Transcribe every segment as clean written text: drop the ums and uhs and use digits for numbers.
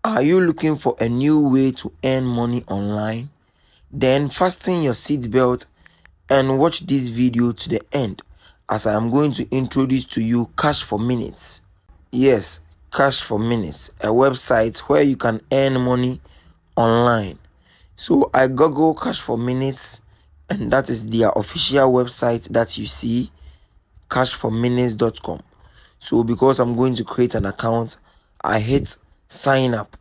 Are you looking for a new way to earn money online? Then fasten your seatbelt and watch this video to the end, as I am going to introduce to you Cash4Minutes. Yes, Cash4Minutes, a website where you can earn money online. So I google Cash4Minutes, and that is their official website that you see, Cash4Minutes.com. So because I'm going to create an account, I hit sign up.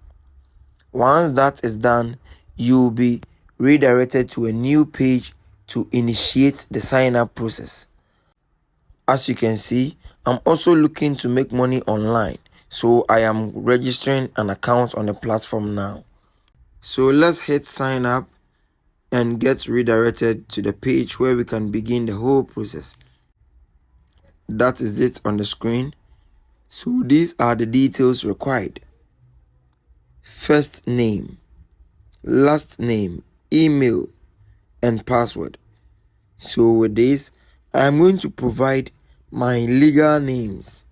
Once that is done, you'll be redirected to a new page to initiate the sign up process. As you can see, I'm also looking to make money online, so I am registering an account on the platform now. So let's hit sign up and get redirected to the page where we can begin the whole process. That is it on the screen. So these are the details required: first name, last name, email, and password. So with this, I'm going to provide my legal names.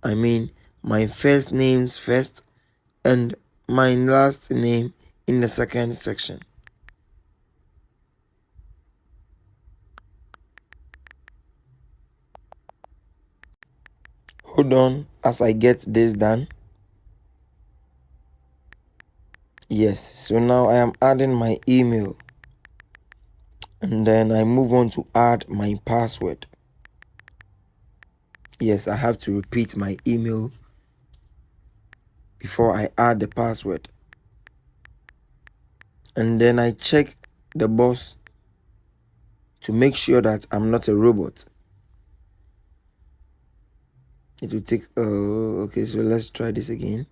I mean, my first names first and my last name in the second section. Hold on as I get this done. Yes, so now I am adding my email, and then I move on to add my password. Yes, I have to repeat my email before I add the password. And then I check the box to make sure that I'm not a robot. It will take, okay, so let's try this again.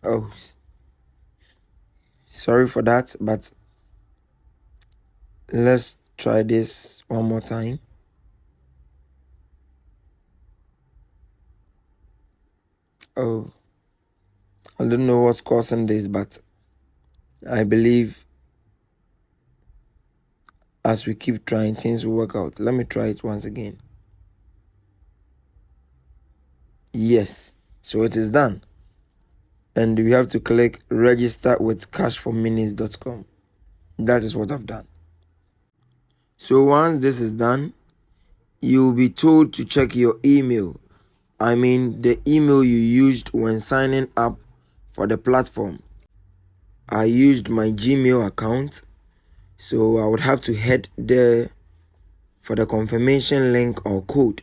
Oh, sorry for that, but let's try this one more time. Oh, I don't know what's causing this, but I believe as we keep trying, things will work out. Let me try it once again. Yes, so it is done. And we have to click register with Cash4Minutes.com. That is what I've done. So once this is done, you'll be told to check your email. I mean, the email you used when signing up for the platform. I used my Gmail account, so I would have to head there for the confirmation link or code.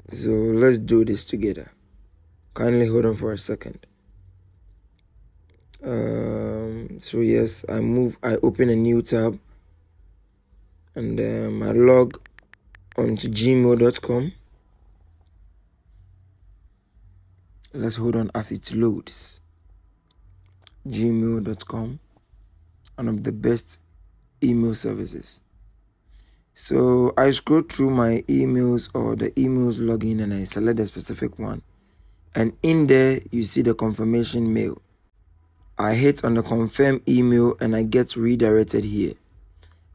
So let's do this together. Kindly hold on for a second. So yes, I open a new tab, and I log onto gmail.com. Let's hold on as it loads. Gmail.com, one of the best email services. So I scroll through my emails or the emails login, and I select a specific one. And in there, you see the confirmation mail. I hit on the confirm email and I get redirected here.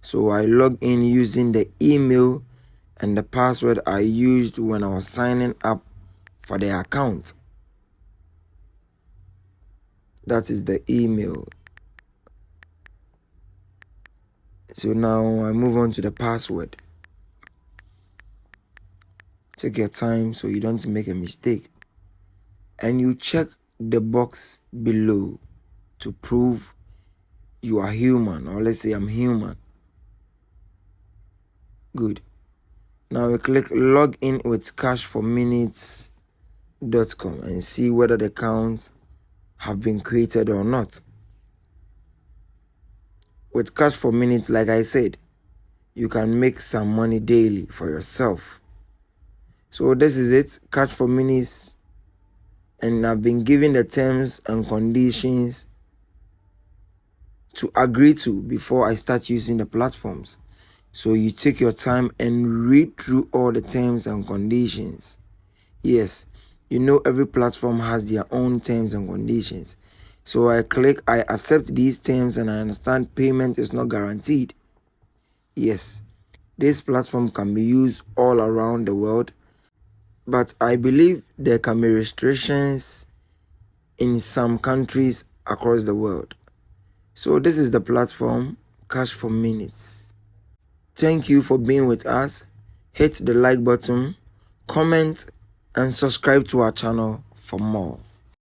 So I log in using the email and the password I used when I was signing up for the account. That is the email. So now I move on to the password. Take your time so you don't make a mistake. And you check the box below to prove you are human, or let's say I'm human. Good. Now we click log in with Cash4Minutes.com and see whether the accounts have been created or not. With Cash4Minutes, like I said, you can make some money daily for yourself. So this is it, Cash4Minutes, and I've been given the terms and conditions to agree to before I start using the platforms. So you take your time and read through all the terms and conditions. Yes, you know every platform has their own terms and conditions. So I accept these terms, and I understand payment is not guaranteed. Yes, This platform can be used all around the world, but I believe there can be restrictions in some countries across the world. So this is the platform, Cash4Minutes. Thank you for being with us. Hit the like button, comment, and subscribe to our channel for more.